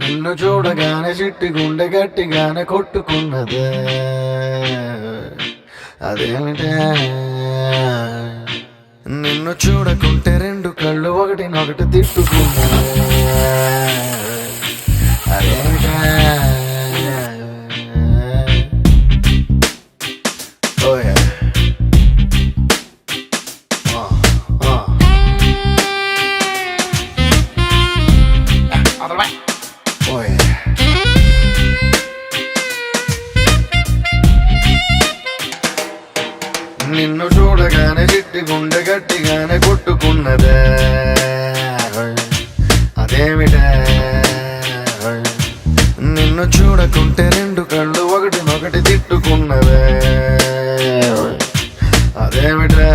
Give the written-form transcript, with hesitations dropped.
నిన్ను చూడగానే చిట్టి గుండె గట్టిగానే కొట్టుకున్నదే అదేమిటే నిన్ను చూడకుంటే రెండు కళ్ళు ఒకటినొకటి తిట్టుకున్నదే అదేమిటే ఓయ్ నిన్ను చూడగానే చిట్టి గుండె గట్టిగానే కొట్టుకున్నదే అదేమిటే నిన్ను చూడకుంటే రెండు కళ్ళు ఒకటినొకటి తిట్టుకున్నదే అదేమిటే